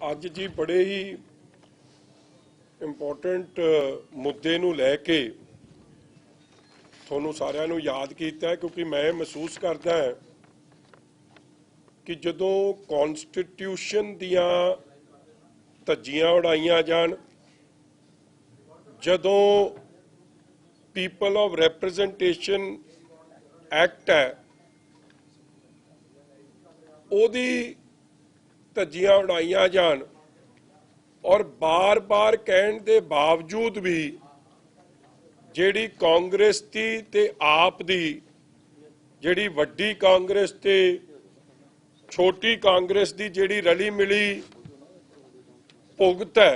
ਅੱਜ जी बड़े ही इंपॉर्टेंट मुद्दे नूं लैके ਤੁਹਾਨੂੰ ਸਾਰਿਆਂ ਨੂੰ याद किया क्योंकि मैं महसूस करता है कि ਜਦੋਂ कॉन्स्टिट्यूशन दियां ਧੱਜੀਆਂ ਉਡਾਈਆਂ ਜਾਣ, ਜਦੋਂ पीपल ऑफ रिप्रजेंटेशन एक्ट है ਉਹਦੀ ਧੱਜੀਆਂ ਉਡਾਈਆਂ ਜਾਣ और बार बार कहने के बावजूद भी ਜਿਹੜੀ कांग्रेस की ते आप दी ਜਿਹੜੀ ਵੱਡੀ कांग्रेस ते छोटी कांग्रेस की ਜਿਹੜੀ रली मिली भुगत है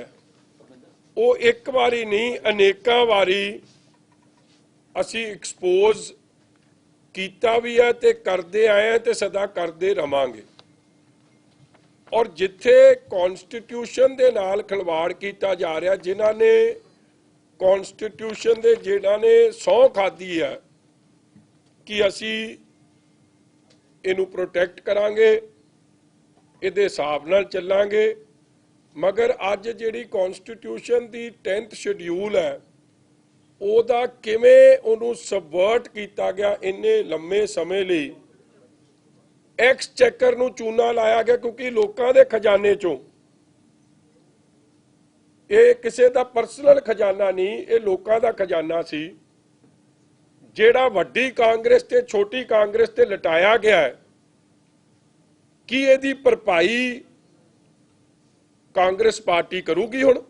वो एक बारी नहीं अनेकों बारी असी एक्सपोज किया भी है ते करते आए हैं ते सदा करते रहांगे। और जिथे कॉन्स्टिट्यूशन दे नाल खिलवाड़ किया जा रहा, जिन्हां ने कॉन्स्टिट्यूशन दे जिन्हां ने सौं खाधी है कि असी इनू प्रोटैक्ट करांगे, इहदे हिसाब नाल चलांगे, मगर अज जिहड़ी कॉन्स्टिट्यूशन दी 10th शेड्यूल है ਉਹਦਾ ਕਿਵੇਂ ਉਹਨੂੰ सबवर्ट किया गया इन्ने लंबे समय ਲਈ एक्सचेकर ਨੂੰ ਚੂਨਾ ਲਾਇਆ ਗਿਆ क्योंकि ਲੋਕਾਂ ਦੇ खजाने ਚੋਂ ਇਹ ਕਿਸੇ ਦਾ पर्सनल खजाना नहीं, ਇਹ ਲੋਕਾਂ ਦਾ खजाना ਸੀ ਜਿਹੜਾ ਵੱਡੀ ਕਾਂਗਰਸ ਤੇ ਛੋਟੀ ਕਾਂਗਰਸ ਤੇ ਲਟਾਇਆ ਗਿਆ ਹੈ। ਕੀ ਇਹਦੀ ਭਰਪਾਈ ਕਾਂਗਰਸ ਪਾर्टी ਕਰੂਗੀ ਹੁਣ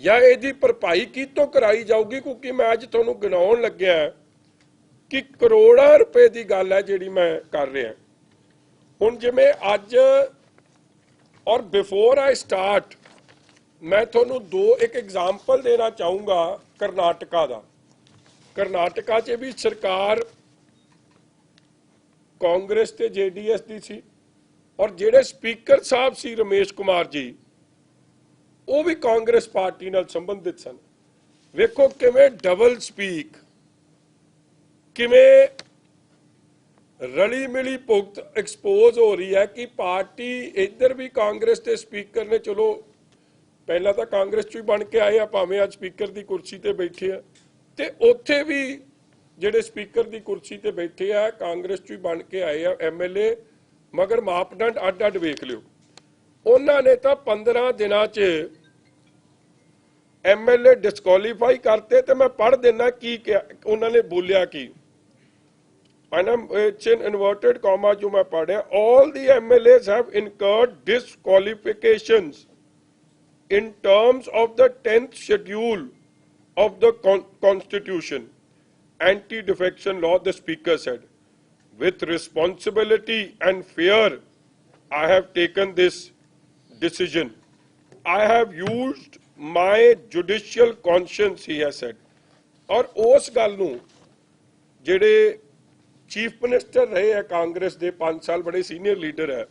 या ਇਹਦੀ ਭਰਪਾਈ ਕਿਤੋਂ कराई जाऊगी? क्योंकि मैं अज ਤੁਹਾਨੂੰ ਗਿਣਾਉਣ ਲੱਗਿਆ कि करोड़ों रुपए की गल है जिहड़ी मैं कर रहा हुण। जिवें अज और बिफोर आई स्टार्ट मैं तुहानूं एक एग्जाम्पल देना चाहूँगा करनाटका दा। करनाटका च भी सरकार कांग्रेस ते JDS दी सी और जिहड़े स्पीकर साहब सी रमेश कुमार जी वो भी कांग्रेस पार्टी नाल संबंधित सन। वेखो किवें डबल स्पीक, किवें रली मिली भुगत एक्सपोज हो रही है कि पार्टी इधर भी कांग्रेस के स्पीकर ने, चलो पहला तो कांग्रेस चो ही बन के आए हैं, भावें आज स्पीकर की कुर्सी ते बैठे हैं, ते उत्थे भी जिहड़े स्पीकर की कुर्सी ते बैठे हैं कांग्रेस चो ही बन के आए हैं MLA, मगर मापदंड अड अड वेख लियो। उन्होंने तो 15 दिनों च MLA डिसक्वालीफाई करते, तो मैं पढ़ देना की उन्होंने बोलिया कि इनवर्टेड कॉमा जो मैं पढ़ा, all the MLAs have incurred disqualifications in terms of the 10th schedule of the constitution anti-defection law, the speaker said. With responsibility and fear I have taken this decision. I have used my judicial conscience, he has said. और उस गल नूं जिहड़े chief minister रहे हैं कांग्रेस दे 5 साल, बड़े senior leader है,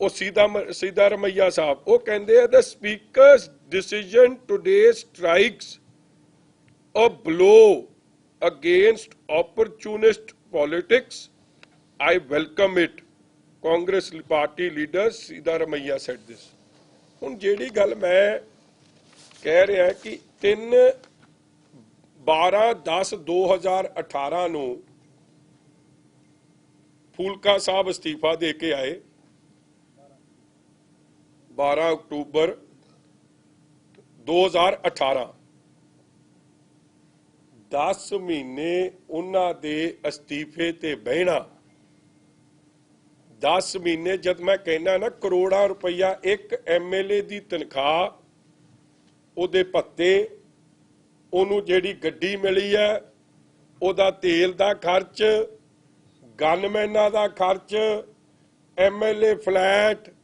वो सीधा रमैया साहब, वो कहते हैं the speakers decision today strikes a blow against opportunist politics. I welcome it. Congress party leader सीधा रमैया सेड दिस। हुण जिहड़ी गल मैं कह रहा कि 3/12/10/2018 नूं फूलका साहब अस्तीफा दे के आए, 12 अक्टूबर 2018, 10 महीने उन्हां दे अस्तीफे ते बहना, 10 महीने जब मैं कहना ना करोड़ों रुपया एक MLA की तनख्वाह, उहदे भत्ते, उहनूं जिहड़ी गड्डी मिली है, उहदा तेल दा खर्च, गनमैनां दा खर्च, MLA फ्लैट,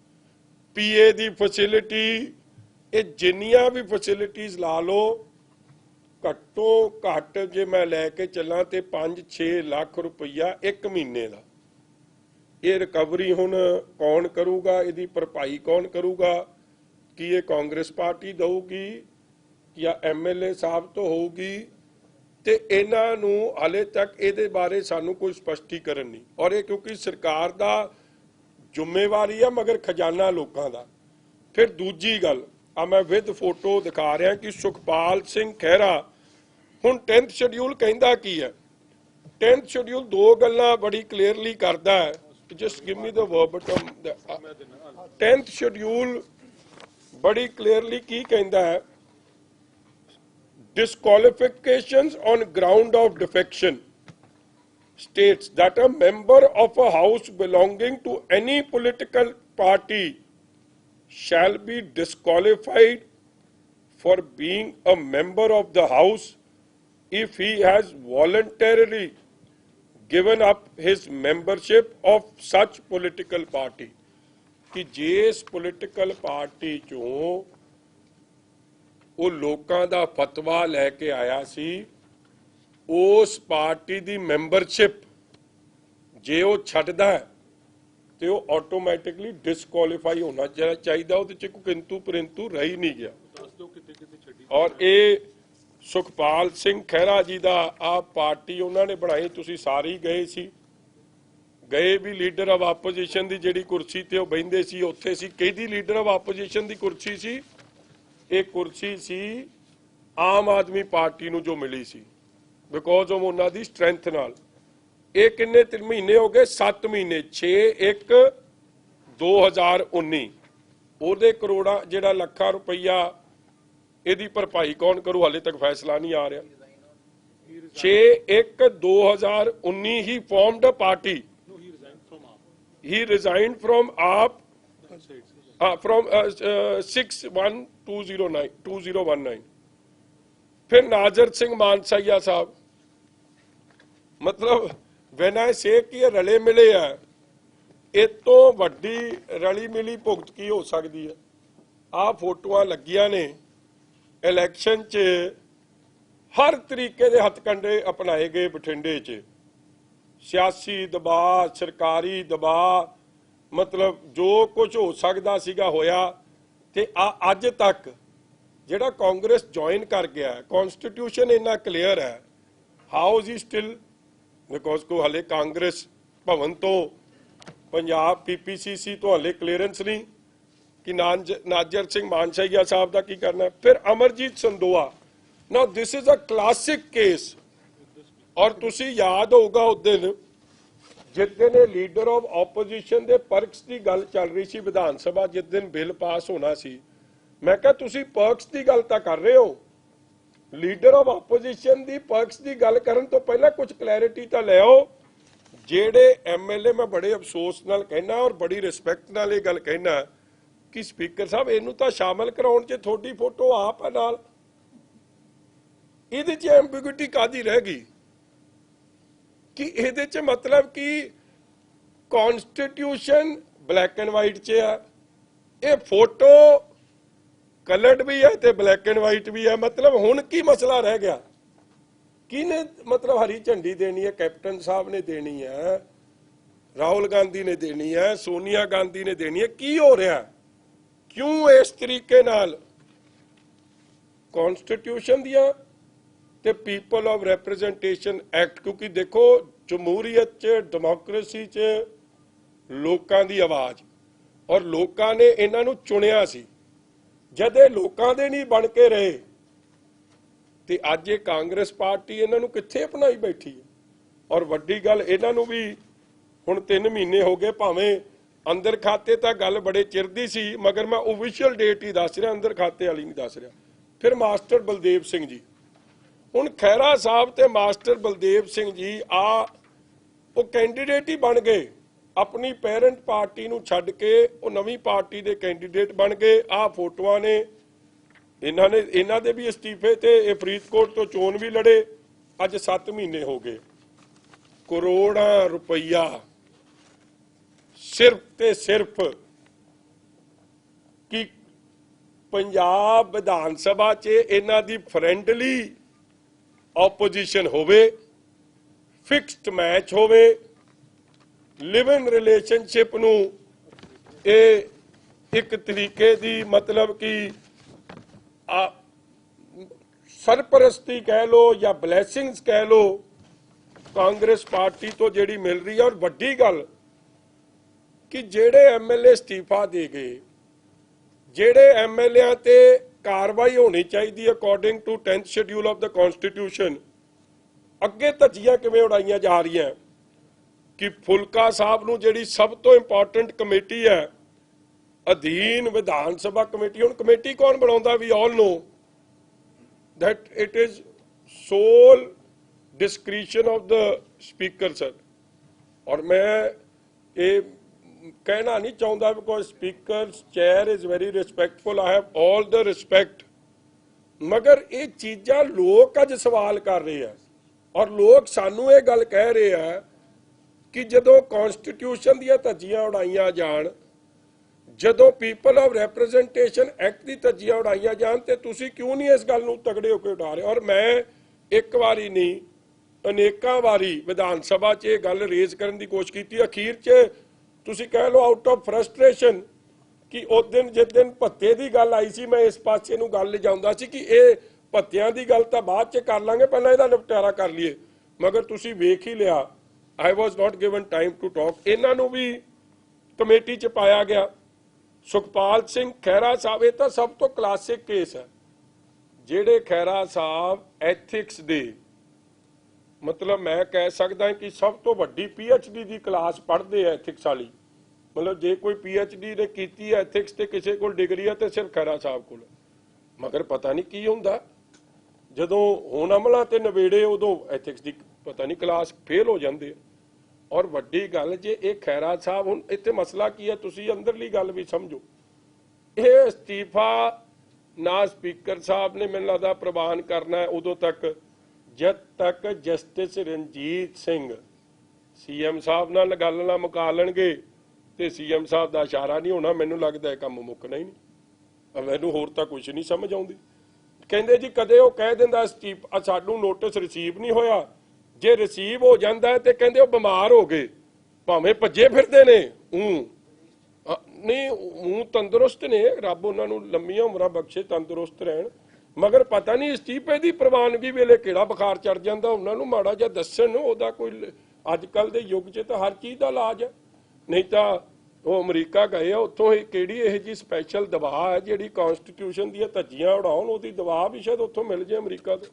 PA दी फैसिलिटी, ये जिन्नियां भी फैसिलिटीज़ ला लो, घट्टो घट्ट जे मैं लैके चलां ते 5-6 लाख रुपया एक महीने का। ये रिकवरी हुण कौन करूगा, इहदी भरपाई कौन करूगा? कि ये कांग्रेस पार्टी देगी या MLA साहब तो होगी? ते इन्हां नूं हाले तक इहदे बारे सानूं कोई स्पष्टीकरण नहीं। और ये क्योंकि सरकार दा जिम्मेवारी है, मगर खजाना लोकां दा, फिर दूजी गल आ मैं विद फोटो दिखा रहा कि सुखपाल सिंह खैरा हुण 10th शेड्यूल कहंदा की है। 10th शेड्यूल दो गल्लां बड़ी क्लीयरली करदा है, just give me the verbatim. 10th schedule बड़ी क्लीयरली की कहंदा है, disqualifications on ground of defection states that a member of a house belonging to any political party shall be disqualified for being a member of the house if he has voluntarily given up his membership of such political party। कि जिस political party चों ਉਹ ਲੋਕਾਂ ਦਾ ਫਤਵਾ ਲੈ ਕੇ ਆਇਆ ਸੀ, ਉਸ party ਦੀ membership ਜੇ ਉਹ ਛੱਡਦਾ ਹੈ ਤੇ ਉਹ ਆਟੋਮੈਟਿਕਲੀ ਡਿਸਕੁਆਲੀਫਾਈ ਹੋਣਾ ਚਾਹੀਦਾ। ਉਹਦੇ ਚ ਕੋਈ ਕਿੰਤੂ ਪਰੰਤੂ ਰਹਿ ਨਹੀਂ ਗਿਆ। ਔਰ ਇਹ ਸੁਖਪਾਲ ਸਿੰਘ ਖਹਿਰਾ ਜੀ ਦਾ ਆ ਪਾਰਟੀ ਉਹਨਾਂ ਨੇ ਬਣਾਈ, ਤੁਸੀਂ ਸਾਰੇ ਹੀ ਗਏ ਸੀ, ਗਏ ਵੀ ਲੀਡਰ ਆਫ ਆਪੋਜੀਸ਼ਨ ਦੀ ਜਿਹੜੀ ਕੁਰਸੀ ਤੇ ਉਹ ਬਹਿੰਦੇ ਸੀ ਉੱਥੇ ਸੀ। ਕਿਹਦੀ ਲੀਡਰ ਆਫ ਆਪੋਜੀਸ਼ਨ ਦੀ ਕੁਰਸੀ ਸੀ? ਇਹ ਕੁਰਸੀ ਸੀ ਆਮ ਆਦਮੀ ਪਾਰਟੀ ਨੂੰ ਜੋ ਮਿਲੀ ਸੀ, ਬਿਕੋਜ਼ ਆਫ ਉਹਨਾਂ ਦੀ ਸਟਰੈਂਥ ਨਾਲ। ਇਹ ਕਿੰਨੇ ਮਹੀਨੇ ਹੋ ਗਏ? 7 ਮਹੀਨੇ। 6/1/2019 ਉਹਦੇ ਕਰੋੜਾਂ ਜਿਹੜਾ ਲੱਖਾਂ ਰੁਪਈਆ ਇਹਦੀ ਭਰਪਾਈ ਕੌਣ ਕਰੂ? ਹਾਲੇ ਤੱਕ ਫੈਸਲਾ ਨਹੀਂ ਆ ਰਿਹਾ। 6/1/2019 he formed a party, he resigned from AAP from 6/1/2019। फिर नाजर सिंह मानसाइया साहब, मतलब when I say कि ये रले मिले है, इस तो वड्डी रली मिली भुगत की हो सकती है। आ फोटोआं लगियां ने, इलैक्शन च हर तरीके के हथकंडे अपनाए गए बठिंडे च, सियासी दबाव, सरकारी दबाव, मतलब जो कुछ हो सकता सीगा होया। ते अज तक जिहड़ा कांग्रेस ज्वाइन कर गया, कॉन्स्टिट्यूशन इन्ना क्लीयर है, how is he still, because को हले कांग्रेस भवन तो पंजाब PPCC तो हले क्लीयरेंस नहीं कि नाजर सिंह मानसाइया साहब का की करना है। फिर Amarjit Sandoa, now this is a classic case. और तुसी याद होगा उस दिन जिस दिन लीडर ऑफ ऑपोजिशन के परक्स की गल चल रही सी विधान सभा, जिस दिन बिल पास होना सी, मैं कहा तुसी परक्स की गल तो कर रहे हो, लीडर ऑफ ऑपोजिशन की परक्स की गल करन तो पहला कुछ क्लैरिटी तो ले आओ। जेड़े MLA मैं बड़े अफसोस नाल कहना और बड़ी रिस्पैक्ट नाल ये गल कहना कि स्पीकर साहब इनू तो शामिल कराउण च थोड़ी फोटो आप है नाल, इहदे च एम्बिग्यूटी कादी रह गई कि ਇਹਦੇ ਚ मतलब कि कॉन्स्टिट्यूशन ब्लैक एंड वाइट च है, ये फोटो कलर्ड भी है ते ब्लैक एंड वाइट भी है। मतलब हुण की मसला रह गया? किने मतलब हरी झंडी देनी है? कैप्टन साहब ने देनी है, राहुल गांधी ने देनी है, सोनिया गांधी ने देनी है। की हो रहा? क्यों इस तरीके नाल कॉन्स्टिट्यूशन दिया ते पीपल ऑफ रिप्रेजेंटेशन एक्ट? क्योंकि देखो जमहूरीयत च डेमोक्रेसी च लोकां दी आवाज, और लोकां ने इन्हां नूं चुनिया सी। जद ये लोकां दे नहीं बन के रहे ते अज ये कांग्रेस पार्टी इन्हां नूं कित्थे अपनाई बैठी है। और वड्डी गल इन्हां नूं भी हुण 3 महीने हो गए, भावें अंदर खाते तां गल बड़े चिर दी सी, मगर मैं ओफिशियल डेट ही दस रहा, अंदर खाते वाली नहीं दस रहा। फिर मास्टर बलदेव सिंह जी, हुण खैरा साहब ते मास्टर बलदेव सिंह जी वो कैंडीडेट ही बन गए, अपनी पेरेंट पार्टी नूं छड्ड के वो नवीं पार्टी दे कैंडीडेट बन गए। आ फोटोआं ने इन्हां दे भी इस्तीफे ते फरीदकोट तो चोन भी लड़े। अज 7 महीने हो गए, करोड़ां रुपया सिर्फ ते सिर्फ कि पंजाब विधान सभा च इन्हां दी फ्रेंडली ऑपोजिशन होवे, फिक्स्ड मैच होवे, लिव इन रिलेशनशिप नूं एक तरीके दी मतलब कि सरपरस्ती कह लो या ब्लैसिंग्स कह लो कांग्रेस पार्टी तो जिहड़ी मिल रही है। और वड्डी गल कि जेड़े MLA इस्तीफा दे गए, ਜਿਹੜੇ ਐਮਐਲਏ ਤੇ ਕਾਰਵਾਈ ਹੋਣੀ ਚਾਹੀਦੀ according to 10th schedule of the constitution, ਅੱਗੇ ਧੱਜੀਆਂ ਕਿਵੇਂ ਉਡਾਈਆਂ ਜਾ ਰਹੀਆਂ ਕਿ ਫੁਲਕਾ ਸਾਹਿਬ ਨੂੰ ਜਿਹੜੀ ਸਭ ਤੋਂ ਇੰਪੋਰਟੈਂਟ ਕਮੇਟੀ ਹੈ ਅਧੀਨ ਵਿਧਾਨ ਸਭਾ ਕਮੇਟੀ, ਹੁਣ ਕਮੇਟੀ ਕੌਣ ਬਣਾਉਂਦਾ? ਵੀ ਆਲ ਨੋ that it is sole discretion of the speaker sir। और मैं ये कहना नहीं चाहता because speaker's chair is very respectful, I have all the respect, मगर ये चीज़ां लोग अज सवाल कर रहे हैं और लोग सानू ये गल कह रहे हैं कि जदों कॉन्स्टिट्यूशन दी धज्जियां उड़ाइयां जान, ਜਦੋਂ ਪੀਪਲ ਆਫ ਰੈਪਰੈਜ਼ੈਂਟੇਸ਼ਨ ਐਕਟ ਦੀ ਧੱਜੀਆਂ ਉਡਾਈਆਂ ਜਾਣ ਤੇ ਤੁਸੀਂ ਕਿਉਂ ਨਹੀਂ ਇਸ ਗੱਲ ਨੂੰ ਤਗੜੇ ਹੋ ਕੇ ਉਡਾ ਰਹੇ? ਔਰ ਮੈਂ ਇੱਕ ਵਾਰੀ ਨਹੀਂ ਅਨੇਕਾਂ ਵਾਰੀ ਵਿਧਾਨ ਸਭਾ 'ਚ ਇਹ ਗੱਲ ਰੇਜ਼ ਕਰਨ ਦੀ ਕੋਸ਼ਿਸ਼ ਕੀਤੀ। ਅਖੀਰ 'ਚ ਤੁਸੀਂ ਕਹਿ ਲਓ ਆਊਟ ਆਫ ਫਰਸਟ੍ਰੇਸ਼ਨ ਕਿ ਉਸ ਦਿਨ ਜਿਸ ਦਿਨ ਭੱਤੇ ਦੀ ਗੱਲ ਆਈ ਸੀ, ਮੈਂ ਇਸ ਪਾਸੇ ਨੂੰ ਗੱਲ ਲਿਜਾਉਂਦਾ ਸੀ ਕਿ ਇਹ ਭੱਤਿਆਂ ਦੀ ਗੱਲ ਤਾਂ ਬਾਅਦ 'ਚ ਕਰ ਲਾਂਗੇ, ਪਹਿਲਾਂ ਇਹਦਾ ਨਿਪਟਾਰਾ ਕਰ ਲਈਏ। ਮਗਰ ਤੁਸੀਂ ਵੇਖ ਹੀ ਲਿਆ, ਆਈ ਵਾਜ਼ ਨਾਟ ਗਿਵਨ ਟਾਈਮ ਟੂ ਟਾਕ। ਇਹਨਾਂ ਨੂੰ ਵੀ ਕਮੇਟੀ 'ਚ ਪਾਇਆ ਗਿਆ। ਸੁਖਪਾਲ ਸਿੰਘ ਖਹਿਰਾ ਸਾਹਿਬ, ਇਹ ਤਾਂ ਸਭ ਤੋਂ ਕਲਾਸਿਕ ਕੇਸ ਹੈ। ਜਿਹੜੇ ਖਹਿਰਾ ਸਾਹਿਬ ਐਥਿਕਸ ਦੇ मतलब मैं कह सकता कि सब तो वड्डी PhD की क्लास पढ़ते हैं एथिक्स वाली, मतलब जे कोई PhD ने की एथिक्स ते किसी को डिग्री है तो सिर्फ खैरा साहब को, मगर पता नहीं की होंदा जदों हुण अमला ते नवेड़े उदों एथिक्स की पता नहीं क्लास फेल हो जाते। और वड्डी गल जे ये खैरा साहब हुण इत्थे मसला की है, तुसीं अंदरली गल भी समझो, ये इस्तीफा ना स्पीकर साहब ने मैनूं लगदा प्रवान करना है उदों तक जब तक जस्टिस रणजीत सिंह CM साहब नाल गल ना मुका लणगे ते CM साहब दा इशारा नहीं होना, मैनूं लगदा है काम मुकना ही नहीं। मैनूं होर तां कुछ नहीं समझ आउंदी। कहंदे जी कदे वो कह दिंदा इस्तीफा साडूं नोटिस रिसीव नहीं होया, जे रिसीव हो जांदा ते कहंदे वो बीमार हो गए, भावें भज्जे फिरदे ने नहीं मूँह तंदुरुस्त ने, रब उन्हां नूं लंमियां उमरां बख्शे तंदुरुस्त रहन, मगर पता नहीं इस्तीफे की प्रवानगी वेले किहड़ा बुखार चढ़ जाता, उन्होंने माड़ा जिहा दस्सण उहदा कोई अजकल के युग च तो हर चीज़ का इलाज है। नहीं तो वो अमरीका गए उत्थों किहड़ी इहो जी स्पैशल दवा है जिहड़ी कॉन्स्टिट्यूशन दी धज्जियां उड़ाउण, उहदी दवा भी शायद उत्थों मिल जाए अमरीका तो।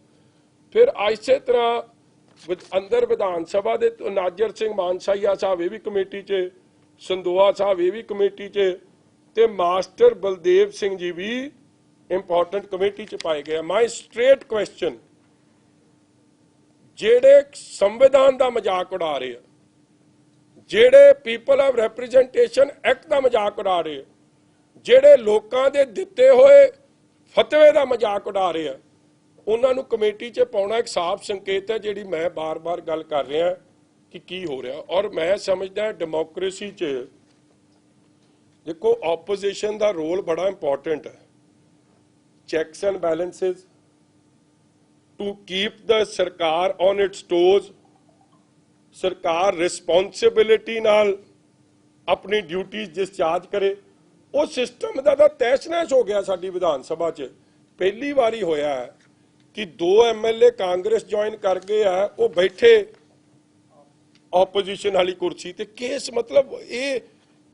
फिर इसे तरह अंदर विधान सभा दे नाजर सिंह मानसाहिया साहब ये भी कमेटी च, संदोआ साहब ये भी कमेटी च, ते मास्टर बलदेव सिंह जी भी इंपॉर्टेंट कमेटी च पाए गए। माई स्ट्रेट क्वेश्चन, जेड़े संविधान का मजाक उड़ा रहे हैं, जेड़े पीपल ऑफ रिप्रेजेंटेशन एक्ट का मजाक उड़ा रहे हैं, जेड़े लोकां दे दिते हुए फतवे का मजाक उड़ा रहे हैं, उन्होंने कमेटी च पाउणा एक साफ संकेत है जिहड़ी मैं बार बार गल कर रहा कि की हो रहा। और मैं समझदा डेमोक्रेसी च देखो ऑपोजिशन का रोल बड़ा इंपॉर्टेंट है, checks and balances, to keep the सरकार on its toes, सरकार रिस्पॉन्सिबिलिटी नाल अपनी ड्यूटीज डिस्चार्ज करे। वो सिस्टम का तहस नहस हो गया साडी विधान सभा च। पहली बारी होया है कि 2 MLA कांग्रेस ज्वाइन कर गए है, वो बैठे ऑपोजिशन वाली कुर्सी ते। केस मतलब ये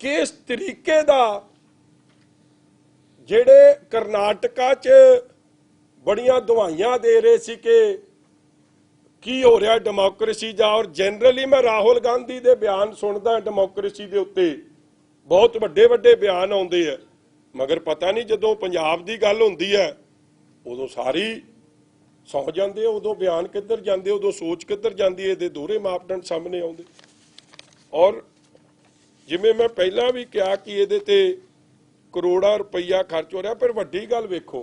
किस तरीके का ਜਿਹੜੇ ਕਰਨਾਟਕਾ 'ਚ ਬੜੀਆਂ ਦਵਾਈਆਂ ਦੇ ਰਹੇ ਸੀ ਕਿ ਕੀ ਹੋ ਰਿਹਾ ਡੈਮੋਕ੍ਰੇਸੀ ਦਾ, ਔਰ ਜਨਰਲੀ ਮੈਂ ਰਾਹੁਲ ਗਾਂਧੀ ਦੇ ਬਿਆਨ ਸੁਣਦਾ ਡੈਮੋਕ੍ਰੇਸੀ ਦੇ ਉੱਤੇ, ਬਹੁਤ ਵੱਡੇ ਵੱਡੇ ਬਿਆਨ ਆਉਂਦੇ ਆ, ਮਗਰ ਪਤਾ ਨਹੀਂ ਜਦੋਂ ਪੰਜਾਬ ਦੀ ਗੱਲ ਹੁੰਦੀ ਹੈ ਉਦੋਂ ਸਾਰੀ ਸੌਂ ਜਾਂਦੇ, ਉਦੋਂ ਬਿਆਨ ਕਿੱਧਰ ਜਾਂਦੇ, ਉਦੋਂ ਸੋਚ ਕਿੱਧਰ ਜਾਂਦੀ ਹੈ, ਇਹਦੇ ਦੋਹਰੇ ਮਾਪਦੰਡ ਸਾਹਮਣੇ ਆਉਂਦੇ। ਔਰ ਜਿਵੇਂ ਮੈਂ ਪਹਿਲਾਂ ਵੀ ਕਿਹਾ ਕਿ ਇਹਦੇ ਤੇ करोड़ा रुपया खर्च हो रहा। फिर वड्डी गल वेखो,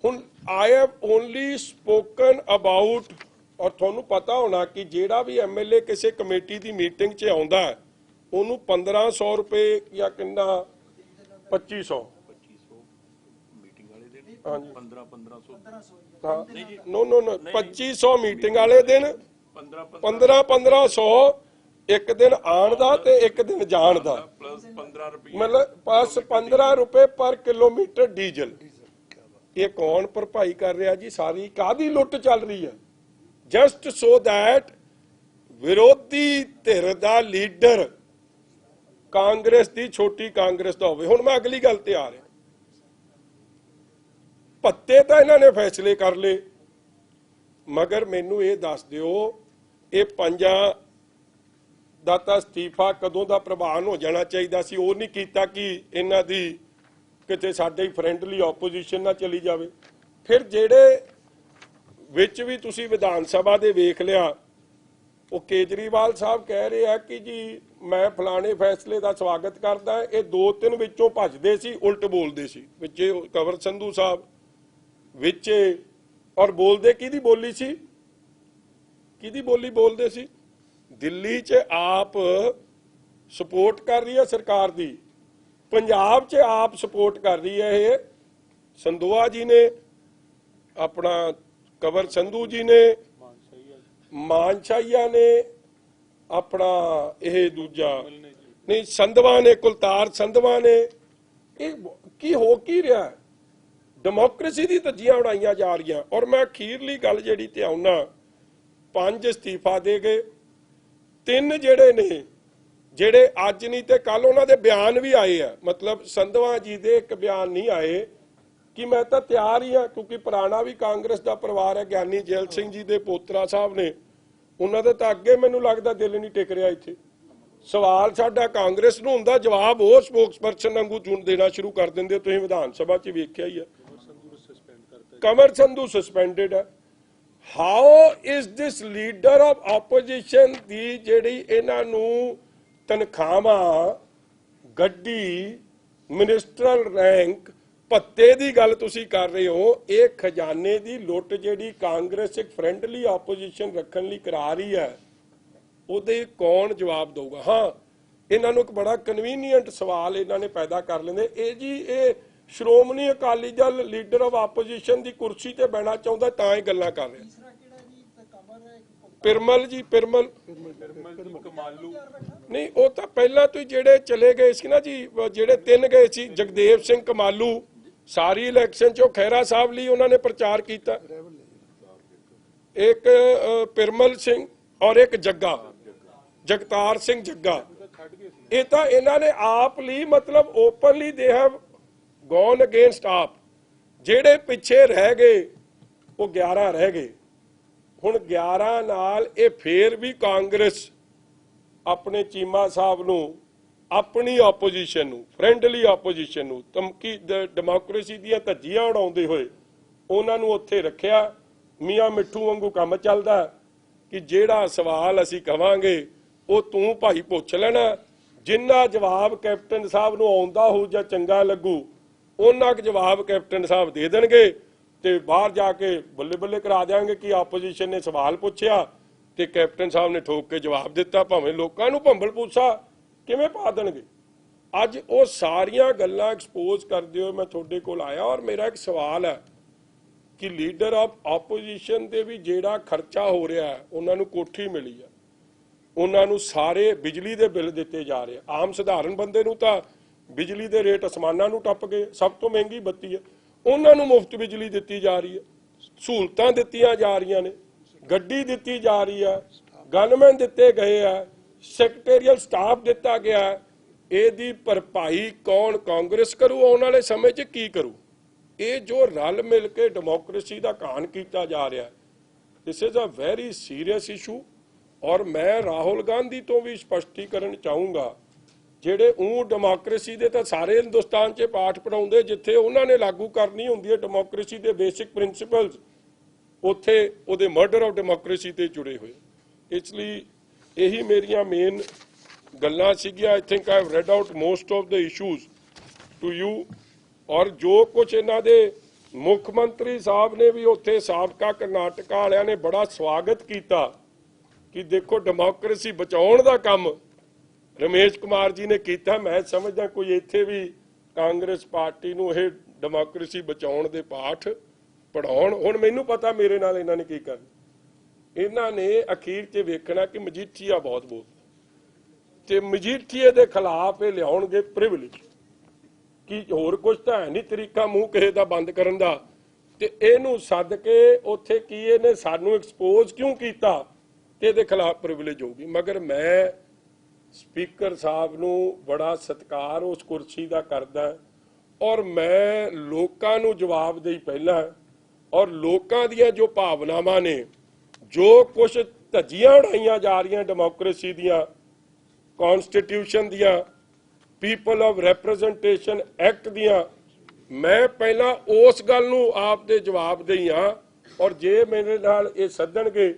हुण I have only spoken about, और तुहानूं पता होना कि जिहड़ा भी MLA किसी कमेटी की मीटिंग च आउंदा है उहनूं 1500 रुपए या किन्ना 2500 हाँ जी 1500 हाँ नो नो नो 2500 मीटिंग वाले दिन 1500 एक दिन आण दा ते एक दिन जाण दा, मतलब बस 15 रुपए पर किलोमीटर डीजल। ये कौन भरपाई कर रहा जी? सारी कादी लुट चल रही है जस्ट सो दैट विरोधी धिर दा लीडर ਕਾਂਗਰਸ ਦੀ ਛੋਟੀ ਕਾਂਗਰਸ ਦਾ ਹੋਵੇ। ਹੁਣ ਮੈਂ ਅਗਲੀ ਗੱਲ ਤੇ ਆ ਰਿਹਾ। ਭੱਤੇ ਤਾਂ ਇਹਨਾਂ ਨੇ ਫੈਸਲੇ ਕਰ ਲਏ, ਮਗਰ ਮੈਨੂੰ ਇਹ ਦੱਸ ਦਿਓ ਇਹ ਪੰਜਾਂ ਦਾ ਤਾਂ ਅਸਤੀਫਾ ਕਦੋਂ ਦਾ ਪ੍ਰਵਾਨ ਹੋ ਜਾਣਾ ਚਾਹੀਦਾ ਸੀ, ਉਹ ਨਹੀਂ ਕੀਤਾ ਕਿ ਇਹਨਾਂ ਦੀ ਕਿਤੇ ਸਾਡੇ ਫਰੈਂਡਲੀ ਆਪੋਜੀਸ਼ਨ ਨਾ ਚਲੀ ਜਾਵੇ। ਫਿਰ ਜਿਹੜੇ ਵਿੱਚ ਵੀ ਤੁਸੀਂ ਵਿਧਾਨ ਸਭਾ ਦੇ ਵੇਖ ਲਿਆ, ਉਹ ਕੇਜਰੀਵਾਲ ਸਾਹਿਬ ਕਹਿ ਰਹੇ ਆ ਕਿ ਜੀ ਮੈਂ ਫਲਾਣੇ ਫੈਸਲੇ ਦਾ ਸਵਾਗਤ ਕਰਦਾ। ਇਹ 2-3 ਵਿੱਚੋਂ ਭੱਜਦੇ ਸੀ, ਉਲਟ ਬੋਲਦੇ ਸੀ। ਵਿੱਚ ਕੰਵਰ ਸੰਧੂ ਸਾਹਿਬ ਵਿੱਚ, ਔਰ ਬੋਲਦੇ ਕਿਹਦੀ ਬੋਲੀ ਸੀ, ਕਿਹਦੀ ਬੋਲੀ ਬੋਲਦੇ ਸੀ? ਦਿੱਲੀ 'ਚ ਆਪ ਸਪੋਰਟ ਕਰ ਰਹੀ ਹੈ ਸਰਕਾਰ ਦੀ, ਪੰਜਾਬ 'ਚ ਆਪ ਸਪੋਰਟ ਕਰ ਰਹੀ ਹੈ ਇਹ ਸੰਦੋਆ ਜੀ ਨੇ, ਆਪਣਾ ਕੰਵਰ ਸੰਧੂ ਜੀ ਨੇ, ਮਾਨਸ਼ਾਹੀਆ ਨੇ, ਆਪਣਾ ਇਹ ਦੂਜਾ ਨਹੀਂ ਸੰਧਵਾ ਨੇ, ਕੁਲਤਾਰ ਸੰਧਵਾ ਨੇ। ਇਹ ਕੀ ਹੋ ਕੀ ਰਿਹਾ? ਡੈਮੋਕ੍ਰੇਸੀ ਦੀ ਧੱਜੀਆਂ ਉਡਾਈਆਂ ਜਾ ਰਹੀਆਂ। ਔਰ ਮੈਂ ਅਖੀਰਲੀ ਗੱਲ ਜਿਹੜੀ ਤੇ ਆਉਣਾ, 5 ਅਸਤੀਫਾ ਦੇ ਗਏ, 3 ਜਿਹੜੇ ਨੇ ਜਿਹੜੇ ਅੱਜ ਨਹੀਂ ਤੇ ਕੱਲ ਉਹਨਾਂ ਦੇ ਬਿਆਨ ਵੀ ਆਏ ਆ। ਮਤਲਬ ਸੰਧਵਾ ਜੀ ਦੇ ਇੱਕ ਬਿਆਨ ਨਹੀਂ ਆਏ ਕਿ ਮੈਂ ਤਾਂ ਤਿਆਰ ਹੀ ਹਾਂ, ਕਿਉਂਕਿ ਪੁਰਾਣਾ ਵੀ ਕਾਂਗਰਸ ਦਾ ਪਰਿਵਾਰ ਹੈ, ਗਿਆਨੀ ਜੈਲ ਸਿੰਘ ਜੀ ਦੇ ਪੋਤਰਾ ਸਾਹਿਬ ਨੇ, ਉਹਨਾਂ ਦਾ ਤਾਂ ਅੱਗੇ ਮੈਨੂੰ ਲੱਗਦਾ ਦਿਲ ਨਹੀਂ ਟਿਕ ਰਿਹਾ। ਇੱਥੇ ਸਵਾਲ ਸਾਡਾ ਕਾਂਗਰਸ ਨੂੰ ਹੁੰਦਾ, ਜਵਾਬ ਉਹ ਸਪੋਕਸਪਰਸਨ ਵਾਂਗੂ ਦੇਣਾ ਸ਼ੁਰੂ ਕਰ ਦਿੰਦੇ। ਤੁਸੀਂ ਵਿਧਾਨ ਸਭਾ 'ਚ ਵੇਖਿਆ ਹੀ ਹੈ, ਕੰਵਰ ਸੰਧੂ ਸਸਪੈਂਡਡ ਹੈ। How is this leader of opposition ਦੀ ਜਿਹੜੀ ਇਹਨਾਂ ਨੂੰ ਤਨਖਾਹਾਂ, ਗੱਡੀ, ਮਿਨਿਸਟਰਲ ਰੈਂਕ, ਭੱਤੇ ਦੀ ਗੱਲ ਤੁਸੀਂ ਕਰ ਰਹੇ ਹੋ, ਇਹ ਖਜ਼ਾਨੇ ਦੀ ਲੁੱਟ ਜਿਹੜੀ ਕਾਂਗਰਸ ਇੱਕ ਫਰੈਂਡਲੀ ਆਪੋਜੀਸ਼ਨ ਰੱਖਣ ਲਈ ਕਰਾ ਰਹੀ ਹੈ, ਉਹਦੇ ਕੌਣ ਜਵਾਬ ਦਊਗਾ? ਹਾਂ, ਇਹਨਾਂ ਨੂੰ ਇੱਕ ਬੜਾ ਕਨਵੀਨੀਅੰਟ ਸਵਾਲ ਇਹਨਾਂ ਨੇ ਪੈਦਾ ਕਰ ਲੈਂਦੇ, ਇਹ ਜੀ ਇਹ Shiromani Akali Dal leader of opposition ਦੀ ਕੁਰਸੀ ਤੇ ਬਹਿਣਾ ਚਾਹੁੰਦਾ, ਤਾਂ ਇਹ ਗੱਲਾਂ ਕਰ ਰਿਹਾ। ਪਿਰਮਲ ਜੀ, ਪਿਰਮਲ ਨਹੀਂ, ਉਹ ਤਾਂ ਪਹਿਲਾਂ ਤੋਂ ਹੀ ਜਿਹੜੇ ਚਲੇ ਗਏ ਸੀ ਨਾ ਜੀ, ਜਿਹੜੇ 3 ਗਏ ਸੀ, ਜਗਦੇਵ ਸਿੰਘ ਕਮਾਲੂ, ਸਾਰੀ ਇਲੈਕਸ਼ਨ 'ਚ ਉਹ ਖਹਿਰਾ ਸਾਹਿਬ ਲਈ ਉਹਨਾਂ ਨੇ ਪ੍ਰਚਾਰ ਕੀਤਾ, ਇੱਕ ਪਿਰਮਲ ਸਿੰਘ ਔਰ ਇੱਕ ਜਗਤਾਰ ਸਿੰਘ ਜੱਗਾ। ਇਹ ਤਾਂ ਇਹਨਾਂ ਨੇ ਆਪ ਲਈ, ਮਤਲਬ openly they have gone against ਆਪ। ਜਿਹੜੇ ਪਿੱਛੇ ਰਹਿ ਗਏ ਉਹ 11 ਰਹਿ ਗਏ। ਹੁਣ 11 ਨਾਲ ਇਹ ਫੇਰ ਵੀ ਕਾਂਗਰਸ ਆਪਣੇ ਚੀਮਾ ਸਾਹਿਬ ਨੂੰ, ਆਪਣੀ ਆਪੋਜੀਸ਼ਨ ਨੂੰ, ਫਰੈਂਡਲੀ ਆਪੋਜੀਸ਼ਨ ਨੂੰ ਧਮਕੀ, ਡੈਮੋਕ੍ਰੇਸੀ ਦੀਆਂ ਧੱਜੀਆਂ ਉਡਾਉਂਦੇ ਹੋਏ ਉਹਨਾਂ ਨੂੰ ਉੱਥੇ ਰੱਖਿਆ। ਮੀਆਂ ਮਿੱਠੂ ਵਾਂਗੂ ਕੰਮ ਚੱਲਦਾ ਕਿ ਜਿਹੜਾ ਸਵਾਲ ਅਸੀਂ ਕਵਾਂਗੇ ਉਹ ਤੂੰ ਭਾਈ ਪੁੱਛ ਲੈਣਾ, ਜਿੰਨਾ ਜਵਾਬ ਕੈਪਟਨ ਸਾਹਿਬ ਨੂੰ ਆਉਂਦਾ ਹੋਊ ਜਾਂ ਚੰਗਾ ਲੱਗੂ ਉਹਨਾਂ ਕੁ ਜਵਾਬ ਕੈਪਟਨ ਸਾਹਿਬ ਦੇ ਦੇਣਗੇ, ਤੇ ਬਾਹਰ ਜਾ ਕੇ ਬੱਲੇ ਬੱਲੇ ਕਰਾ ਦਿਆਂਗੇ ਕਿ ਆਪੋਜੀਸ਼ਨ ਨੇ ਸਵਾਲ ਪੁੱਛਿਆ ਤੇ ਕੈਪਟਨ ਸਾਹਿਬ ਨੇ ਠੋਕ ਕੇ ਜਵਾਬ ਦਿੱਤਾ, ਭਾਵੇਂ ਲੋਕਾਂ ਨੂੰ ਭੰਬਲ ਪੂਸਾ ਕਿਵੇਂ ਪਾ ਦੇਣਗੇ। ਅੱਜ ਉਹ ਸਾਰੀਆਂ ਗੱਲਾਂ ਐਕਸਪੋਜ਼ ਕਰਦੇ ਹੋਏ ਮੈਂ ਤੁਹਾਡੇ ਕੋਲ ਆਇਆ। ਔਰ ਮੇਰਾ ਇੱਕ ਸਵਾਲ ਹੈ ਕਿ ਲੀਡਰ ਆਫ ਆਪੋਜੀਸ਼ਨ ਦੇ ਵੀ ਜਿਹੜਾ ਖਰਚਾ ਹੋ ਰਿਹਾ ਹੈ, ਉਹਨਾਂ ਨੂੰ ਕੋਠੀ ਮਿਲੀ ਹੈ, ਉਹਨਾਂ ਨੂੰ ਸਾਰੇ ਬਿਜਲੀ ਦੇ ਬਿੱਲ ਦਿੱਤੇ ਜਾ ਰਹੇ। ਆਮ ਸਧਾਰਨ ਬੰਦੇ ਨੂੰ ਤਾਂ ਬਿਜਲੀ ਦੇ ਰੇਟ ਅਸਮਾਨਾਂ ਨੂੰ ਟੱਪ ਗਏ, ਸਭ ਤੋਂ ਮਹਿੰਗੀ ਬੱਤੀ ਹੈ, ਉਹਨਾਂ ਨੂੰ ਮੁਫਤ ਬਿਜਲੀ ਦਿੱਤੀ ਜਾ ਰਹੀ ਹੈ, ਸਹੂਲਤਾਂ ਦਿੱਤੀਆਂ ਜਾ ਰਹੀਆਂ ਨੇ, ਗੱਡੀ ਦਿੱਤੀ ਜਾ ਰਹੀ ਹੈ, ਗਨਮੈਨ ਦਿੱਤੇ ਗਏ ਆ, ਸੈਕਟਰੀਅਲ ਸਟਾਫ ਦਿੱਤਾ ਗਿਆ। ਇਹਦੀ ਭਰਪਾਈ ਕੌਣ ਕਾਂਗਰਸ ਕਰੂ? ਆਉਣ ਵਾਲੇ ਸਮੇਂ 'ਚ ਕੀ ਕਰੂ? ਇਹ ਜੋ ਰਲ ਮਿਲ ਕੇ ਡੈਮੋਕ੍ਰੇਸੀ ਦਾ ਘਾਣ ਕੀਤਾ ਜਾ ਰਿਹਾ, this is a very serious issue. ਔਰ ਮੈਂ ਰਾਹੁਲ ਗਾਂਧੀ ਤੋਂ ਵੀ ਸਪਸ਼ਟੀਕਰਨ ਚਾਹੂੰਗਾ, ਜਿਹੜੇ ਡੈਮੋਕ੍ਰੇਸੀ ਦੇ ਤਾਂ ਸਾਰੇ ਹਿੰਦੁਸਤਾਨ 'ਚ ਪਾਠ ਪੜਾਉਂਦੇ, ਜਿੱਥੇ ਉਹਨਾਂ ਨੇ ਲਾਗੂ ਕਰਨੀ ਹੁੰਦੀ ਹੈ ਡੈਮੋਕ੍ਰੇਸੀ ਦੇ ਬੇਸਿਕ ਪ੍ਰਿੰਸੀਪਲਸ, ਉੱਥੇ ਉਹਦੇ ਮਰਡਰ ਆਫ ਡੈਮੋਕ੍ਰੇਸੀ ਤੇ ਜੁੜੇ ਹੋਏ। ਇਸ ਲਈ ਇਹੀ ਮੇਰੀਆਂ ਮੇਨ ਗੱਲਾਂ ਸੀਗੀਆਂ। I think I have read out most of the issues to you. ਔਰ ਜੋ ਕੁਝ ਇਹਨਾਂ ਦੇ ਮੁੱਖ ਮੰਤਰੀ ਸਾਹਿਬ ਨੇ ਵੀ ਉੱਥੇ ਸਾਬਕਾ ਕਰਨਾਟਕਾ ਵਾਲਿਆਂ ਨੇ ਬੜਾ ਸਵਾਗਤ ਕੀਤਾ ਕਿ ਦੇਖੋ ਡੈਮੋਕ੍ਰੇਸੀ ਬਚਾਉਣ ਦਾ ਕੰਮ ਰਮੇਸ਼ ਕੁਮਾਰ ਜੀ ਨੇ ਕੀਤਾ। ਮੈਂ ਸਮਝਦਾ ਕੋਈ ਇੱਥੇ ਵੀ ਕਾਂਗਰਸ ਪਾਰਟੀ ਨੂੰ ਇਹ ਡੈਮੋਕ੍ਰੇਸੀ ਬਚਾਉਣ ਦੇ ਪਾਠ ਪੜਾਉਣ। ਹੁਣ ਮੈਨੂੰ ਪਤਾ ਮੇਰੇ ਨਾਲ ਇਹਨਾਂ ਨੇ ਕੀ ਕਰਨਾ, ਇਹਨਾਂ ਨੇ ਅਖੀਰ 'ਚ ਵੇਖਣਾ ਕਿ ਮਜੀਠੀਆ ਬਹੁਤ ਬੋਲਦਾ ਤੇ ਮਜੀਠੀਏ ਦੇ ਖਿਲਾਫ ਇਹ ਲਿਆਉਣਗੇ ਪ੍ਰਿਵਿਲੇਜ, ਕਿ ਹੋਰ ਕੁਝ ਤਾਂ ਹੈ ਨਹੀਂ ਤਰੀਕਾ ਮੂੰਹ ਕਿਸੇ ਦਾ ਬੰਦ ਕਰਨ ਦਾ, ਤੇ ਇਹਨੂੰ ਸੱਦ ਕੇ ਉੱਥੇ ਕੀ ਇਹਨੇ ਸਾਨੂੰ ਐਕਸਪੋਜ਼ ਕਿਉਂ ਕੀਤਾ ਤੇ ਇਹਦੇ ਖਿਲਾਫ ਪ੍ਰਿਵਿਲੇਜ ਹੋਊਗੀ। ਮਗਰ ਮੈਂ स्पीकर साहब नूं बड़ा सत्कार उस कुर्सी का करदा और मैं लोकां नूं जवाबदेही पहला और लोकां दियां जो भावनावां ने जो कुछ धज्जियां उड़ाइयां जा रही डेमोक्रेसी दियां कॉन्स्टिट्यूशन दियां पीपल ऑफ रिप्रजेंटेशन एक्ट दियां मैं पहला उस गल नूं आप दे जवाबदेही हाँ और जे मेरे नाल ये सद्दणगे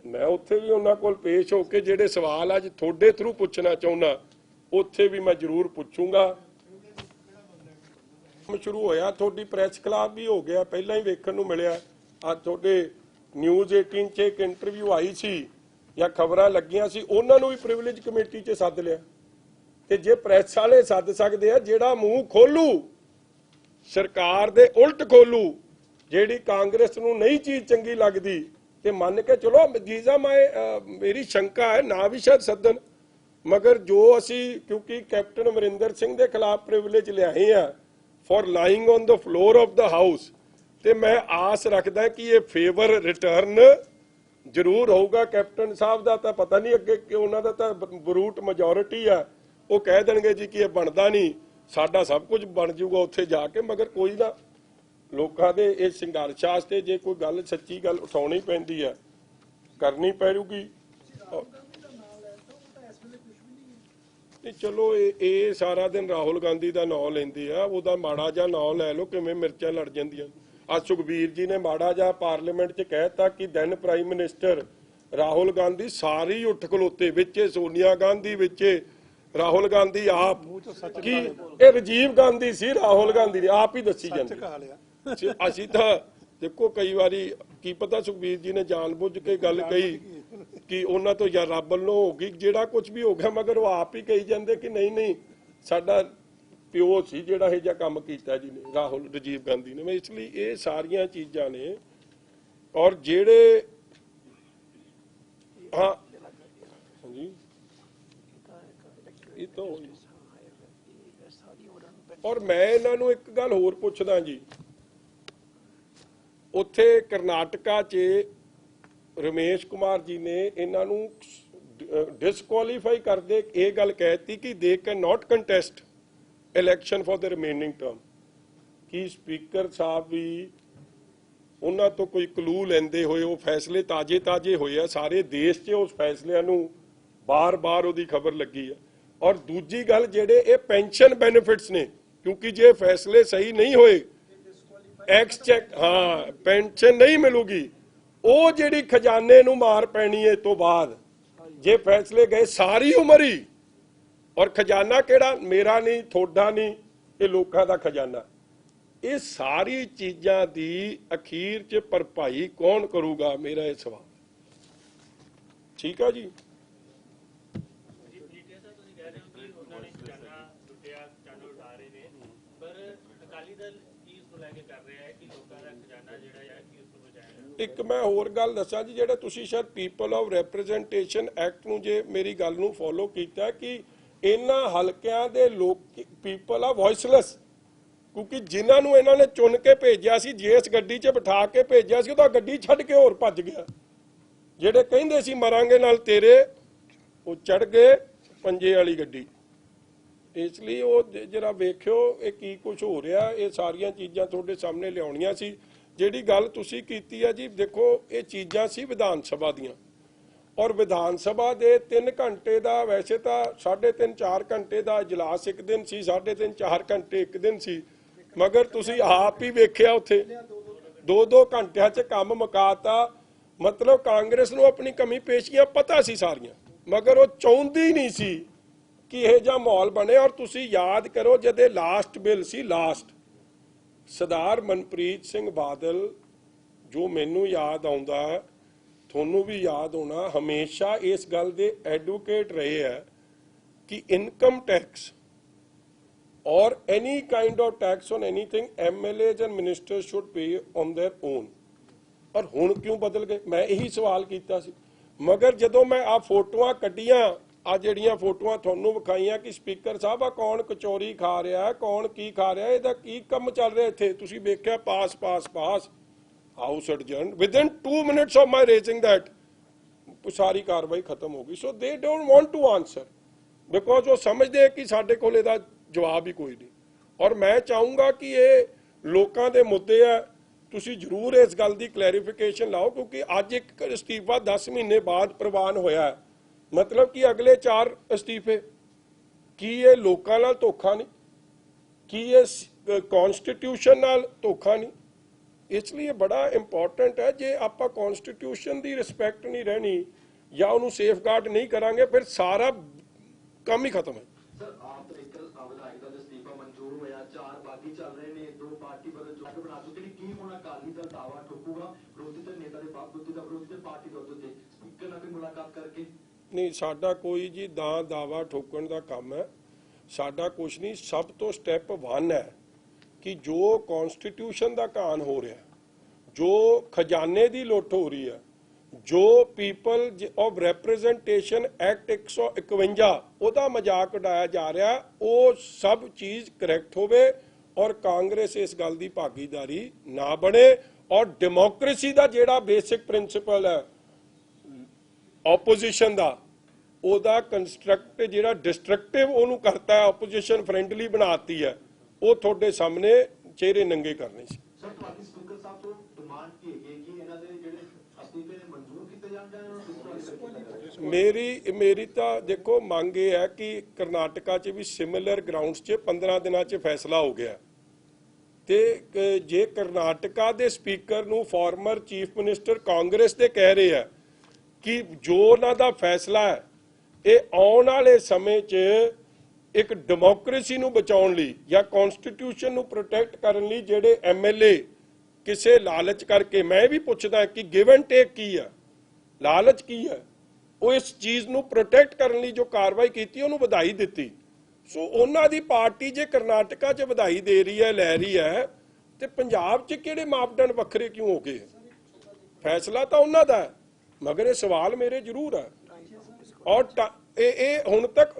मैं उत्थे भी उन्हां कोल पेश होके जिहड़े सवाल अज थोड़े थ्रू पुछना चाहुंदा उत्थे भी मैं जरूर पुछूंगा। शुरू होया थोड़ी प्रैस खिलाफ भी हो गया पहला ही वेखण नूं मिलिया अज थोड़े न्यूज़ 18 च एक इंटरव्यू आई सी या खबरां लगियां सी उन्हां नूं भी प्रिविलेज कमेटी च सद लिया ते जे प्रैस वाले सद सकदे आ जिहड़ा मूँह खोलू सरकार दे उल्ट खोलू जिहड़ी कांग्रेस नूं नहीं चीज़ चंगी लगदी ते मन के चलो जीजा मैं मेरी शंका है ना भी शायद सदन मगर जो असी क्योंकि कैप्टन अमरिंदर सिंह दे खिलाफ प्रिविलेज लिआए आ for lying on the floor of the house ते मैं आस रखदा कि ये फेवर रिटर्न जरूर होगा कैप्टन साहब का तो पता नहीं अगे कि उन्होंने तो बरूट majority है वो कह देंगे जी कि ये बनता नहीं साडा सब कुछ बन जूगा उत्थे जाके मगर कोई ना लोगों के इस संघर्ष वास्ते जे कोई गल सच्ची गल उठानी पैंदी है करनी पैगी। चलो ये सारा दिन राहुल गांधी का नाम लेंदी है वह माड़ा जा नाम लै लो किवें मिर्चां लड़ जांदियां। आज सुखबीर जी ने माड़ा जा पार्लीमेंट च कहता कि then prime minister Rahul Gandhi सारी उठ खलोते विचे सोनिया गांधी विचे राहुल गांधी आप कि ये राजीव गांधी सी राहुल गांधी ने आप ही दसी जांदे असीं तां देखो कई बारी की पता सुखबीर जी ने जानबूझ के गल कही कि उन्हां तो या रब वल्लों हो गई जिहड़ा कुछ भी हो गया मगर वो आप ही कही जांदे कि नहीं नहीं साडा प्यो सी जिहड़ा इहो जिहा काम कीता जी ने राहुल राजीव गांधी ने। इसलिए ये सारियां चीज़ां ने और जिहड़े हाँ जी ये तो और मैं इन्हां नूं एक गल होर पुछदा जी उत्थे करनाटका च रमेश कुमार जी ने इन्हां नूं डिसकुआलीफाई करदे ये गल कहती कि they can not contest election for the remaining term कि स्पीकर साहब भी उन्हां तो कोई क्लू लेंदे होए वो फैसले ताजे ताजे होए सारे देश 'च उस फैसलिਆਂ ਨੂੰ बार बार ਉਹਦੀ खबर लगी है। और दूजी गल ਜਿਹੜੇ ਇਹ पेंशन बेनिफिट्स ने क्योंकि जे फैसले सही नहीं होए एक्स चैक हाँ पेंशन नहीं मिलूगी ਉਹ ਜਿਹੜੀ खजाने ਨੂੰ मार पैनी है तो बाद जे फैसले गए सारी उम्र ही और खजाना केड़ा मेरा नहीं थोड़ा नहीं ये लोगों का खजाना ये सारी चीज़ां दी अखीर च भरपाई कौन करूगा मेरा ये सवाल। ठीक है जी एक मैं होर गल दसा जी जिहड़ा तुसीं शायद पीपल ऑफ रिप्रजेंटेशन एक्ट नूं जे मेरी गल नूं फॉलो कीता कि इन्हां हलकियां दे लोग पीपल आ वॉइसलैस क्योंकि जिन्हां नूं इन्हां ने चुन के भेजिया सी जिस गड्डी 'च बिठा के भेजिया सी उहदा गड्डी छड्ड के होर भज गया जिहड़े कहिंदे सी मरांगे नाल तेरे वो चढ़ गए पंजे वाली गड्डी। इसलिए वो जरा वेख्यो ये की कुछ हो रहा ये सारियां चीज़ां तुहाडे सामने लियाउणियां सी। जिहड़ी गल तुसीं कीती है जी देखो ये चीज़ां सी विधान सभा दियां और विधान सभा दे 3 घंटे का वैसे तो 3.5 4 घंटे का इजलास एक दिन सी 3.5 4 घंटे एक दिन सी मगर तुसीं आप ही वेख्या उत्थे 2-2 घंटिया च काम मुकाता मतलब कांग्रेस नूं अपनी कमी पेशियां पता सी सारियां मगर वो चाहुंदी नहीं सी कि यह जिहा माहौल बने। और तुसीं याद करो जदे लास्ट बिल सी लास्ट सरदार मनप्रीत सिंह बादल जो मैनू याद आउंदा थोनू भी याद होना हमेशा इस गल दे एडवोकेट रहे हैं कि इनकम टैक्स और any kind of tax on anything MLAs and ministers should pay on their own. और हुण क्यों बदल गए मैं यही सवाल किया सी मगर जदों मैं आ फोटोआं कड्डियां आ जिहड़ियां फोटोआं थोनू विखाईयां कि स्पीकर साहब आ कौन कचौरी खा रहा है कौन की खा रहा है इहदा की काम चल रहा इत्थे तुसीं वेख्या pass pass pass house adjourn within 2 minutes of my raising that सारी कार्रवाई खत्म हो गई। So they don't want to answer because वो समझते हैं कि साडे कोल इहदा जवाब ही कोई नहीं। और मैं चाहूँगा कि ये लोगों के मुद्दे है, तुसी जरूर इस गल की क्लैरिफिकेशन लाओ, क्योंकि अज एक इस्तीफा 10 महीने बाद प्रवान होया है, मतलब कि अगले 4 इस्तीफे, की ये लोगों नाल धोखा नहीं, की ये कॉन्स्टिट्यूशन नाल धोखा नहीं। इसलिए बड़ा इंपॉर्टेंट है, जे आपां कॉन्स्टिट्यूशन की रिस्पैक्ट नहीं रहनी या उन्होंने सेफगार्ड नहीं करांगे, फिर सारा काम ही खत्म है। सर आप एक विधायक ਦਾ ਅਸਤੀਫਾ ਮਨਜ਼ੂਰ ਹੋਇਆ, 4 ਬਾਗੀ ਚੱਲ ਰਹੇ ਨੇ, 2 ਪਾਰਟੀ ਵੱਲੋਂ ਜੁਟ ਬਣਾ ਚੁੱਕੇ ਨੇ, ਕੀ ਹੁਣ ਅਕਾਲੀ ਦਲ ਦਾਵਾ ਠੋਕੂਗਾ ਵਿਰੋਧੀ ਧਿਰ ਨੇਤਾ ਦੇ ਵਿਰੋਧੀ ਧਿਰ ਪਾਰਟੀ ਦੇ ਉੱਤੇ ਸਪੀਕਰ ਨਾਲ ਕੋਈ ਮੁਲਾਕਾਤ ਕਰਕੇ? नहीं, साडा कोई जी दावा ठोकण का काम है, साडा कुछ नहीं। सब तो स्टैप 1 है कि जो कॉन्स्टिट्यूशन का घान हो रहा, जो खजाने की लुट हो रही है, जो पीपल ऑफ रिप्रेजेंटेशन एक्ट 151 ਉਹਦਾ मजाक उड़ाया जा रहा, वो सब चीज़ करैक्ट होवे और कांग्रेस इस गल की भागीदारी ना बने। और डेमोक्रेसी का जिहड़ा बेसिक प्रिंसिपल है ओपोजिशन का, ਉਹਦਾ कंस्ट्रक्ट जिहड़ा डिस्ट्रक्टिव ਉਹਨੂੰ करता है, ओपोजिशन फ्रेंडली बनाती है, वो ਤੁਹਾਡੇ सामने चेहरे नंगे करने ਸੀ। ਸਰ ਤੁਹਾਡੀ ਸਪੀਕਰ ਸਾਹਿਬ ਤੋਂ ਡਿਮਾਂਡ ਕੀ ਹੈ ਕਿ ਇਹਨਾਂ ਦੇ ਜਿਹੜੇ ਅਸਤੀਫੇ ਮਨਜ਼ੂਰ ਕੀਤੇ ਜਾਣ ਜਾਂ मेरी तो देखो मंग ये है कि करनाटका च भी सिमिलर ग्राउंड्स च 15 दिनों च फैसला हो गया, तो जे करनाटका के स्पीकर नूं फॉर्मर चीफ मिनिस्टर कांग्रेस के कह रहे हैं कि जो उन्हां दा फैसला है ये आने वाले समय च एक डेमोक्रेसी नूं बचाउण लई या कॉन्स्टिट्यूशन नूं प्रोटैक्ट करन लई जिहड़े MLA किसी लालच करके, मैं भी पुछदा कि गिव एंड टेक की है, लालच की है, वो इस चीज़ नूं प्रोटैक्ट करने लई जो कार्रवाई की उन्होंने बधाई दी। सो उन्हां दी पार्टी जे करनाटका च बधाई दे रही है, लै रही है, तो पंजाब च किहड़े मापदंड वखरे क्यों हो गए? फैसला तो उन्हां दा है, मगर ये सवाल मेरे जरूर है। और हुण तक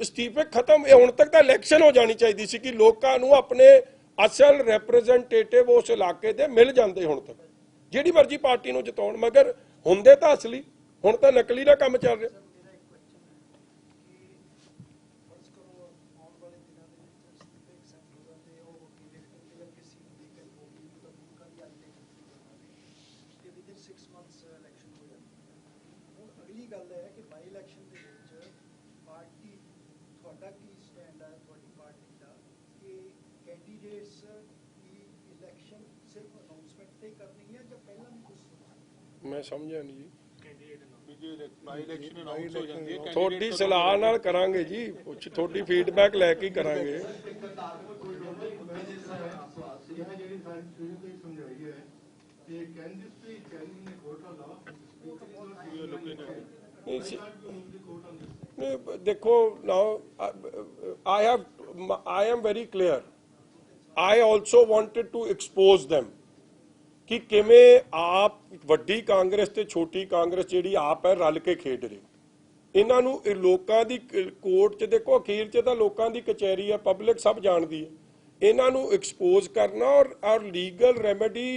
इस्तीफे खत्म, हुण तक तो इलैक्शन हो जानी चाहिए सी कि लोगों नूं अपने असल रिप्रेजेंटेटिव उस इलाके दे मिल जाते, हुण तक जिहड़ी मर्जी पार्टी नूं जिताउण, मगर हुंदे तां असली, हुण तां नकली दा काम चल रहा। मैं समझा नहीं जी, थोड़ी सलाह नाल करांगे जी, कुछ थोड़ी फीडबैक लैके ही करांगे। देखो now I am very clear, I also wanted to expose them कि किमें आप वड्डी कांग्रेस ते छोटी कांग्रेस जिहड़ी आप है रल के खेड रहे, इन्हां नूं लोकां दी कोर्ट च देखो, अखीर च तां लोकां दी कचहरी है, पब्लिक सब जानदी है, इन्हां नूं एक्सपोज करना और लीगल रेमेडी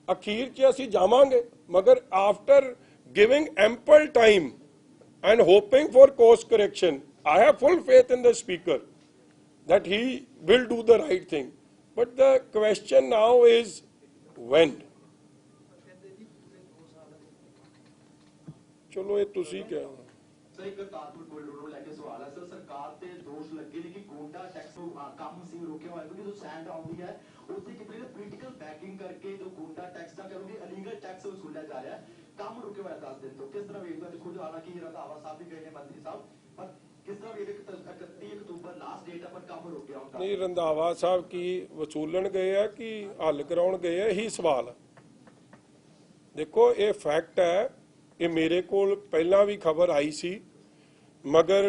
अखीर च असीं जावांगे, मगर after giving ample time and hoping for course correction, I have full faith in the speaker that he will do the right thing, but the question now is when। चलो ये तुसी क्या sir एक Kartarpur corridor ਨੂੰ ਲੈ ਕੇ ਸਵਾਲ ਹੈ sir, ਸਰਕਾਰ ਤੇ ਦੋਸ਼ ਲੱਗੇ ਨੇ ਕਿ ਗੋਂਡਾ ਟੈਕਸ ਕੰਮ ਸੀ ਰੋਕਿਆ ਹੋਇਆ, ਕਿਉਂਕਿ ਜੋ ਸੈਂਡ ਆਉਂਦੀ ਹੈ ਉਸੇ ਕਿਤੇ ਪੋਲੀਟੀਕਲ ਬੈਕਿੰਗ ਕਰਕੇ ਜੋ ਗੋਂਡਾ ਟੈਕਸ ਦਾ ਕਰੋਗੇ ਇਲੀਗਲ ਟੈਕਸ ਵਸੂਲਿਆ ਜਾ ਰਿਹਾ ਹੈ, ਕੰਮ ਰੁਕਿਆ ਹੋਇਆ 10 ਦਿਨ ਤੋਂ। ਕਿਸ ਤਰ੍ਹਾਂ ਵੇਖਦੇ ਹੋ? ਖੁਦ ਹਾਲਾਂਕਿ ਰੰਧਾਵਾ ਸਾਹਿਬ ਵੀ ਗਏ ਨੇ ਮੰਤਰੀ ਸਾਹਿਬ, ਪਰ ਕਿਸ ਤਰ੍ਹਾਂ ਵੇਖਦੇ 31 ਅਕਤੂਬਰ ਲਾਸਟ ਡੇਟ ਹੈ पर ਕੰਮ ਰੁਕਿਆ ਹੁੰਦਾ? नहीं, रंधावा साहब की वसूलन गए है कि हल कराउण गए है, यही सवाल है। देखो ये फैक्ट है, ये मेरे कोल पहला भी खबर आई सी, मगर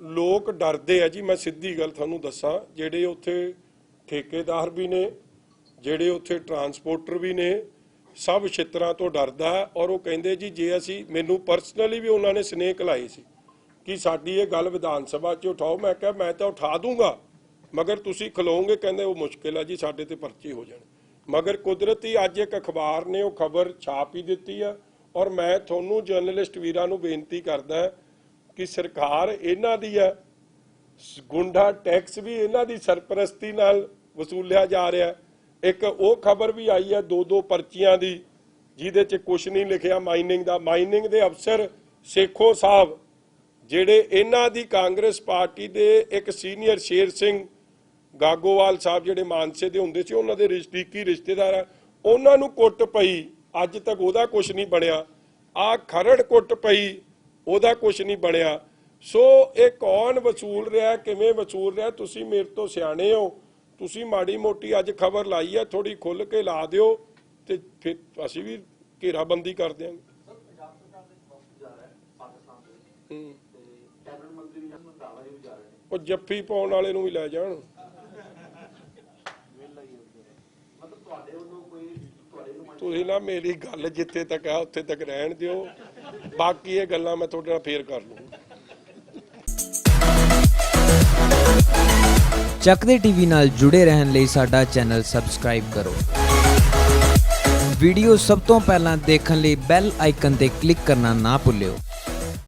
लोग डरते है जी। मैं सीधी गल थानू दसा, जेडे उत्थे ठेकेदार भी ने, जेडे उत्थे ट्रांसपोर्टर भी ने, सब छित्तरां तो डरदा है। और वो कहंदे जी जे असी, मैनू परसनली भी उन्होंने स्नेह घलाई सी कि साडी ये गल विधान सभा च उठाओ। मैं कहा मैं तो उठा दूंगा, मगर तुसी खलोगे, कहंदे वो मुश्किल है जी, साडे ते पर्चे हो जाने। मगर कुदरती अज एक अखबार ने वो खबर छाप ही दी है। और मैं थोनू जर्नलिस्ट वीरां नूं बेनती करदा कि सरकार इन्हां दी है, ਗੁੰਡਾ ਟੈਕਸ ਵੀ ਇਹਨਾਂ ਦੀ ਸਰਪ੍ਰਸਤੀ ਨਾਲ ਵਸੂਲਿਆ ਜਾ ਰਿਹਾ। ਇੱਕ ਉਹ ਖਬਰ ਵੀ ਆਈ ਹੈ 2-2 ਪਰਚੀਆਂ ਦੀ, ਜਿਹਦੇ 'ਚ ਕੁਝ ਨਹੀਂ ਲਿਖਿਆ ਮਾਈਨਿੰਗ ਦਾ। ਮਾਈਨਿੰਗ ਦੇ ਅਫਸਰ ਸੇਖੋ ਸਾਹਿਬ, ਜਿਹੜੇ ਇਹਨਾਂ ਦੀ ਕਾਂਗਰਸ ਪਾਰਟੀ ਦੇ ਇੱਕ ਸੀਨੀਅਰ ਸ਼ੇਰ ਸਿੰਘ ਗਾਗੋਵਾਲ ਸਾਹਿਬ, ਜਿਹੜੇ ਮਾਨਸੇ ਦੇ ਹੁੰਦੇ ਸੀ, ਉਹਨਾਂ ਦੇ ਨਜ਼ਦੀਕੀ ਰਿਸ਼ਤੇਦਾਰ ਆ, ਉਹਨਾਂ ਨੂੰ ਕੁੱਟ ਪਈ, ਅੱਜ ਤੱਕ ਉਹਦਾ ਕੁਝ ਨਹੀਂ ਬਣਿਆ। ਆ ਖਰੜ ਕੁੱਟ ਪਈ, ਉਹਦਾ ਕੁਝ ਨਹੀਂ ਬਣਿਆ। ਸੋ ਇਹ ਕੌਣ ਵਸੂਲ ਰਿਹਾ, ਕਿਵੇਂ ਵਸੂਲ ਰਿਹਾ? ਤੁਸੀਂ ਮੇਰੇ ਤੋਂ ਸਿਆਣੇ ਹੋ, ਤੁਸੀਂ ਮਾੜੀ ਮੋਟੀ ਅੱਜ ਖਬਰ ਲਾਈ ਹੈ, ਥੋੜੀ ਖੁੱਲ ਕੇ ਲਾ ਦਿਓ ਤੇ ਫਿਰ ਅਸੀਂ ਵੀ ਘੇਰਾਬੰਦੀ ਕਰ ਦਿਆਂਗੇ। ਉਹ ਜੱਫੀ ਪਾਉਣ ਵਾਲੇ ਨੂੰ ਵੀ ਲੈ ਜਾਣ। ਤੁਸੀਂ ਨਾ ਮੇਰੀ ਗੱਲ ਜਿੱਥੇ ਤੱਕ ਆ ਉੱਥੇ ਤੱਕ ਰਹਿਣ ਦਿਓ, ਬਾਕੀ ਇਹ ਗੱਲਾਂ ਮੈਂ ਤੁਹਾਡੇ ਨਾਲ ਫੇਰ ਕਰ ਲੂੰਗਾ। ਚੱਕਦੇ ਟੀਵੀ ਨਾਲ ਜੁੜੇ ਰਹਿਣ ਲਈ ਸਾਡਾ ਚੈਨਲ ਸਬਸਕ੍ਰਾਈਬ ਕਰੋ। ਵੀਡੀਓ ਸਭ ਤੋਂ ਪਹਿਲਾਂ ਦੇਖਣ ਲਈ ਬੈਲ ਆਈਕਨ ਤੇ ਕਲਿੱਕ ਕਰਨਾ ਨਾ ਭੁੱਲਿਓ।